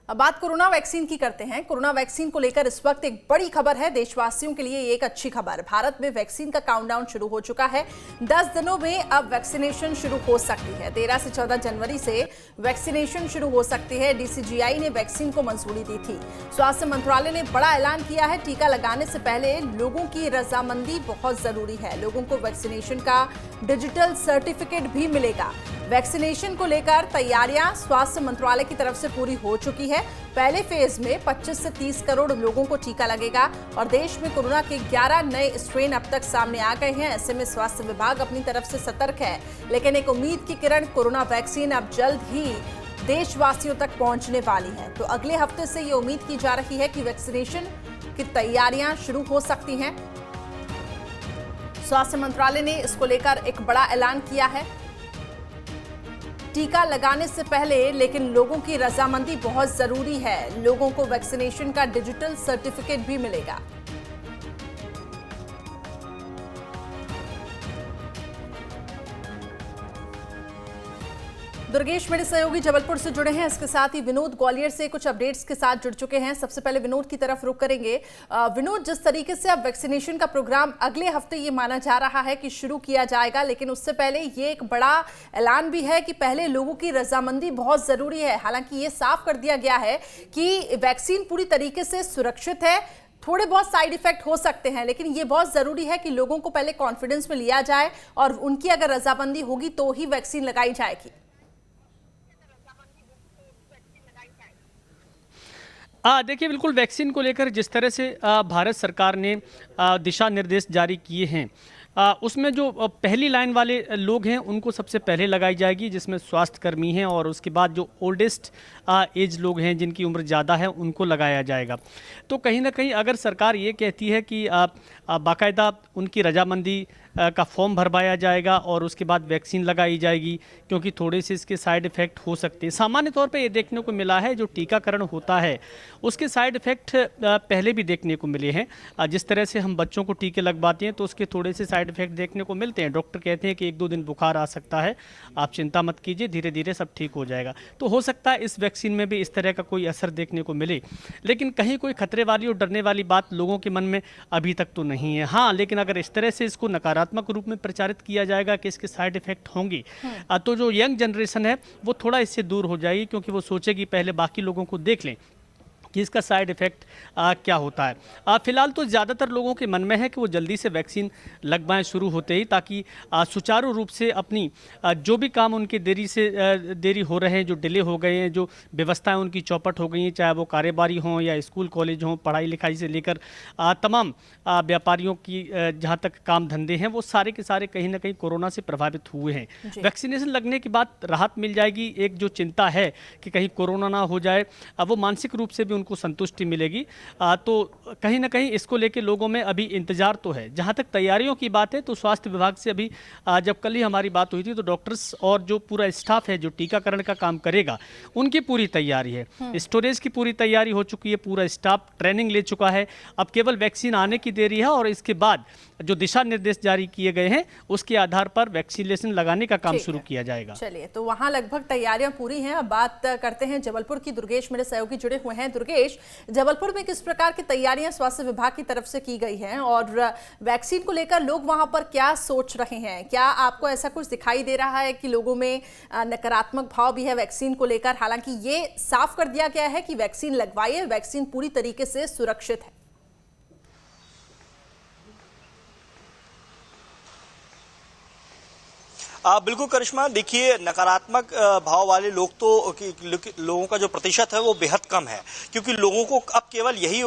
अब बात corona vaccine की करते हैं। कोरोना वैक्सीन को लेकर इस वक्त एक बड़ी खबर है। देशवासियों के लिए एक अच्छी खबर। भारत में वैक्सीन का काउंटडाउन शुरू हो चुका है। 10 दिनों में अब वैक्सीनेशन शुरू हो सकती है। 13 से 14 जनवरी से वैक्सीनेशन शुरू हो सकती है। डीसीजीआई ने वैक्सीन को मंजूरी दी थी। स्वास्थ्य मंत्रालय ने बड़ा ऐलान किया है। टीका लगाने से पहले लोगों की रजामंदी बहुत जरूरी है। लोगों को वैक्सीनेशन का डिजिटल सर्टिफिकेट भी मिलेगा। वैक्सीनेशन को लेकर तैयारियां स्वास्थ्य मंत्रालय की तरफ से पूरी हो चुकी है। पहले फेज में 25 से 30 करोड़ लोगों को टीका लगेगा और देश में कोरोना के 11 नए स्ट्रेन अब तक सामने आ गए हैं। ऐसे में स्वास्थ्य विभाग अपनी तरफ से सतर्क है, लेकिन एक उम्मीद की किरण कोरोना वैक्सीन अब जल्द ही देशवासियों तक पहुंचने वाली है। तो अगले हफ्ते से ये उम्मीद की जा रही है कि वैक्सीनेशन की तैयारियां शुरू हो सकती हैं। स्वास्थ्य मंत्रालय ने इसको लेकर एक बड़ा ऐलान किया है। टीका लगाने से पहले लेकिन लोगों की रजामंदी बहुत जरूरी है। लोगों को वैक्सीनेशन का डिजिटल सर्टिफिकेट भी मिलेगा। दुर्गेश मेरे सहयोगी जबलपुर से जुड़े हैं। इसके साथ ही विनोद ग्वालियर से कुछ अपडेट्स के साथ जुड़ चुके हैं। सबसे पहले विनोद की तरफ रुख करेंगे। विनोद, जिस तरीके से अब वैक्सीनेशन का प्रोग्राम अगले हफ्ते ये माना जा रहा है कि शुरू किया जाएगा, लेकिन उससे पहले ये एक बड़ा ऐलान भी है कि पहले लोगों की रजामंदी बहुत जरूरी है। हालांकि ये साफ कर दिया गया है कि वैक्सीन पूरी तरीके से सुरक्षित है। थोड़े बहुत साइड इफेक्ट हो सकते हैं, लेकिन ये बहुत जरूरी है कि लोगों को पहले कॉन्फिडेंस में लिया जाए और उनकी अगर रजामंदी होगी तो ही वैक्सीन लगाई जाएगी। देखिए, बिल्कुल वैक्सीन को लेकर जिस तरह से भारत सरकार ने दिशा निर्देश जारी किए हैं, उसमें जो पहली लाइन वाले लोग हैं उनको सबसे पहले लगाई जाएगी, जिसमें स्वास्थ्य कर्मी हैं, और उसके बाद जो ओल्डेस्ट एज लोग हैं जिनकी उम्र ज़्यादा है उनको लगाया जाएगा। तो कहीं ना कहीं अगर सरकार ये कहती है कि बाकायदा उनकी रजामंदी का फॉर्म भरवाया जाएगा और उसके बाद वैक्सीन लगाई जाएगी, क्योंकि थोड़े से इसके साइड इफ़ेक्ट हो सकते हैं। सामान्य तौर पे ये देखने को मिला है जो टीकाकरण होता है उसके साइड इफ़ेक्ट पहले भी देखने को मिले हैं। जिस तरह से हम बच्चों को टीके लगवाते हैं तो उसके थोड़े से साइड इफ़ेक्ट देखने को मिलते हैं। डॉक्टर कहते हैं कि 1-2 दिन बुखार आ सकता है, आप चिंता मत कीजिए, धीरे धीरे सब ठीक हो जाएगा। तो हो सकता है इस वैक्सीन में भी इस तरह का कोई असर देखने को मिले, लेकिन कहीं कोई खतरे वाली और डरने वाली बात लोगों के मन में अभी तक तो नहीं है। हाँ, लेकिन अगर इस तरह से इसको नकारात्मक रूप में प्रचारित किया जाएगा कि इसके साइड इफेक्ट होंगे, तो जो यंग जनरेशन है वो थोड़ा इससे दूर हो जाएगी, क्योंकि वो सोचेगी पहले बाकी लोगों को देख लें कि इसका साइड इफ़ेक्ट क्या होता है। फिलहाल तो ज़्यादातर लोगों के मन में है कि वो जल्दी से वैक्सीन लगवाएं शुरू होते ही, ताकि सुचारू रूप से अपनी जो भी काम उनके देरी हो रहे हैं, जो डिले हो गए हैं, जो व्यवस्थाएं उनकी चौपट हो गई हैं, चाहे वो कारोबारी हों या स्कूल कॉलेज हों, पढ़ाई लिखाई से लेकर तमाम व्यापारियों की जहाँ तक काम धंधे हैं, वो सारे के सारे कहीं ना कहीं कोरोना से प्रभावित हुए हैं। वैक्सीनेशन लगने के बाद राहत मिल जाएगी। एक जो चिंता है कि कहीं कोरोना ना हो जाए, वो मानसिक रूप से भी उनको संतुष्टि मिलेगी। तो कहीं ना कहीं इसको लेके लोगों में अभी इंतजार तो है। जहां तक तैयारियों की बात है तो स्वास्थ्य विभाग से अभी जब कल ही हमारी बात हुई थी तो डॉक्टर्स और जो पूरा स्टाफ है जो टीकाकरण का काम करेगा उनकी पूरी तैयारी है। स्टोरेज की पूरी तैयारी हो चुकी है, पूरा स्टाफ ट्रेनिंग ले चुका है। अब केवल वैक्सीन आने की देरी है और इसके बाद जो दिशा निर्देश जारी किए गए हैं उसके आधार पर वैक्सीनेशन लगाने का काम शुरू किया जाएगा। चलिए, तो वहां लगभग तैयारियां पूरी हैं। अब बात करते हैं जबलपुर की। दुर्गेश मेरे सहयोगी जुड़े हुए हैं। दुर्गेश, जबलपुर में किस प्रकार की तैयारियां स्वास्थ्य विभाग की तरफ से की गई हैं और वैक्सीन को लेकर लोग वहां पर क्या सोच रहे हैं? क्या आपको ऐसा कुछ दिखाई दे रहा है कि लोगों में नकारात्मक भाव भी है वैक्सीन को लेकर? हालांकि ये साफ कर दिया गया है कि वैक्सीन लगवाइए, वैक्सीन पूरी तरीके से सुरक्षित है। बिल्कुल करिश्मा, देखिए नकारात्मक भाव वाले लोग तो लोगों का जो प्रतिशत है वो बेहद कम है, क्योंकि लोगों को अब केवल यही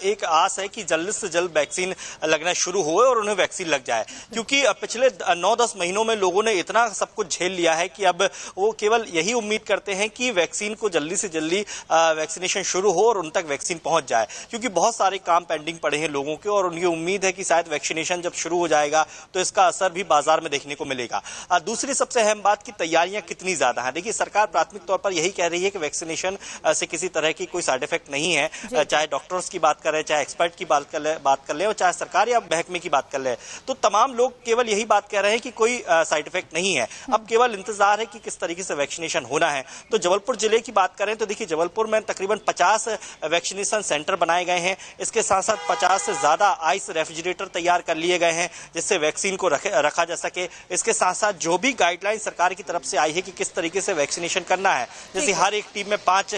एक आस है कि जल्द से जल्द वैक्सीन लगना शुरू हो और उन्हें वैक्सीन लग जाए। क्योंकि पिछले 9-10 महीनों में लोगों ने इतना सब कुछ झेल लिया है कि अब वो केवल यही उम्मीद करते हैं कि वैक्सीन को जल्दी से जल्दी वैक्सीनेशन शुरू हो और उन तक वैक्सीन पहुंच जाए, क्योंकि बहुत सारे काम पेंडिंग पड़े हैं लोगों के और उनकी उम्मीद है कि शायद वैक्सीनेशन जब शुरू हो जाएगा तो इसका असर भी बाजार में देखने को मिलेगा। दूसरी सबसे अहम बात की तैयारियां कितनी ज्यादा हैं। देखिए सरकार प्राथमिक तौर पर यही कह रही है कि वैक्सीनेशन से किसी तरह की कोई साइड इफेक्ट नहीं है, चाहे डॉक्टर्स की बात करें, चाहे एक्सपर्ट की बात कर ले और चाहे सरकार या महकमे की बात कर ले, तो तमाम लोग केवल यही बात कह रहे हैं कि कोई साइड इफेक्ट नहीं है। अब केवल इंतजार है कि किस तरीके से वैक्सीनेशन होना है। तो जबलपुर जिले की बात करें तो देखिए जबलपुर में तकरीबन 50 वैक्सीनेशन सेंटर बनाए गए हैं। इसके साथ साथ 50 से ज्यादा आइस रेफ्रिजरेटर तैयार कर लिए गए हैं जिससे वैक्सीन को रखा जा सके। इसके साथ साथ जो भी गाइडलाइन सरकार की तरफ से आई है कि किस तरीके से वैक्सीनेशन करना है, जैसे हर एक टीम में 5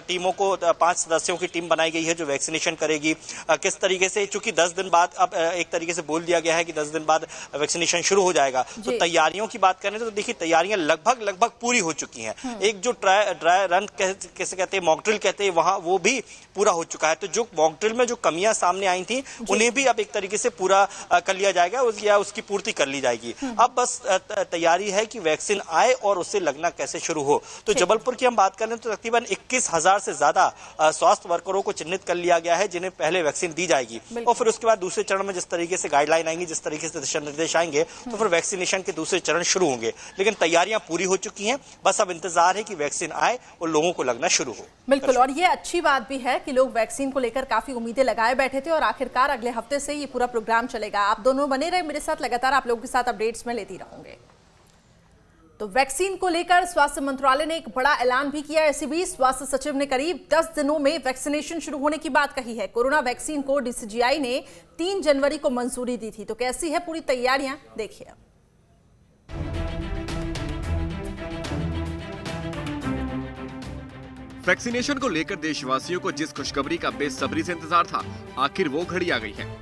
टीमों को 5 सदस्यों की टीम बनाई गई है जो वैक्सीनेशन करेगी। किस तरीके से, चूंकि 10 दिन बाद अब एक तरीके से बोल दिया गया है कि 10 दिन बाद वैक्सीनेशन शुरू हो जाएगा, तो तैयारियों की बात करें तो देखिए तैयारियां लगभग पूरी हो चुकी हैं। एक जो ड्राई रन कैसे कहते हैं, मॉक ड्रिल कहते हैं, वहां वो भी पूरा हो चुका है। तो जो मॉक ड्रिल में जो कमियां सामने आई थी उन्हें भी अब एक तरीके से पूरा कर लिया जाएगा या उसकी पूर्ति कर ली जाएगी। अब बस तैयारी है कि वैक्सीन आए और उससे लगना कैसे शुरू हो। तो जबलपुर की हम बात करें तो तकरीबन 21,000 से ज्यादा स्वास्थ्य वर्करों को चिन्हित कर लिया गया है जिन्हें पहले वैक्सीन दी जाएगी और फिर उसके बाद दूसरे चरण में जिस तरीके से गाइडलाइन आएंगी, जिस तरीके से दिशा निर्देश आएंगे, तो फिर वैक्सीनेशन के दूसरे चरण शुरू होंगे। लेकिन तैयारियां पूरी हो चुकी हैं, बस अब इंतजार है कि वैक्सीन आए और लोगों को लगना शुरू हो। बिल्कुल, और ये अच्छी बात भी है कि लोग वैक्सीन को लेकर काफी उम्मीदें लगाए बैठे थे और आखिरकार अगले हफ्ते से ये पूरा प्रोग्राम चलेगा। आप दोनों बने रहे मेरे साथ, लगातार आप लोगों के साथ अपडेट्स में लेती रहूंगे। तो वैक्सीन को लेकर स्वास्थ्य मंत्रालय ने एक बड़ा ऐलान भी किया है। इसी बीच स्वास्थ्य सचिव ने करीब 10 दिनों में वैक्सीनेशन शुरू होने की बात कही है। कोरोना वैक्सीन को डीसीजीआई ने 3 जनवरी को मंजूरी दी थी। तो कैसी है पूरी तैयारियां, देखिए। वैक्सीनेशन को लेकर देशवासियों को जिस खुशखबरी का बेसब्री से इंतजार था, आखिर वो घड़ी आ गई है।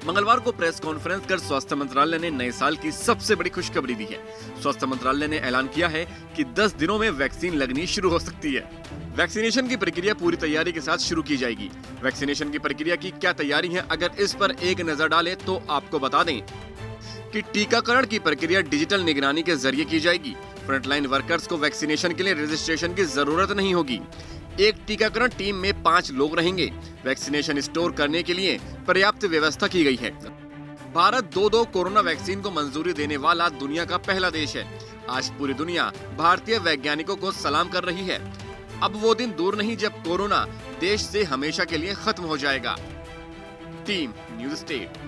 मंगलवार को प्रेस कॉन्फ्रेंस कर स्वास्थ्य मंत्रालय ने नए साल की सबसे बड़ी खुशखबरी दी है। स्वास्थ्य मंत्रालय ने ऐलान किया है कि 10 दिनों में वैक्सीन लगनी शुरू हो सकती है। वैक्सीनेशन की प्रक्रिया पूरी तैयारी के साथ शुरू की जाएगी। वैक्सीनेशन की प्रक्रिया की क्या तैयारी है, अगर इस पर एक नजर डालें तो आपको बता दें कि टीकाकरण की प्रक्रिया डिजिटल निगरानी के जरिए की जाएगी। फ्रंटलाइन वर्कर्स को वैक्सीनेशन के लिए रजिस्ट्रेशन की जरूरत नहीं होगी। एक टीकाकरण टीम में 5 लोग रहेंगे। वैक्सीनेशन स्टोर करने के लिए पर्याप्त व्यवस्था की गई है। भारत 2 कोरोना वैक्सीन को मंजूरी देने वाला दुनिया का पहला देश है। आज पूरी दुनिया भारतीय वैज्ञानिकों को सलाम कर रही है। अब वो दिन दूर नहीं जब कोरोना देश से हमेशा के लिए खत्म हो जाएगा। Team news state.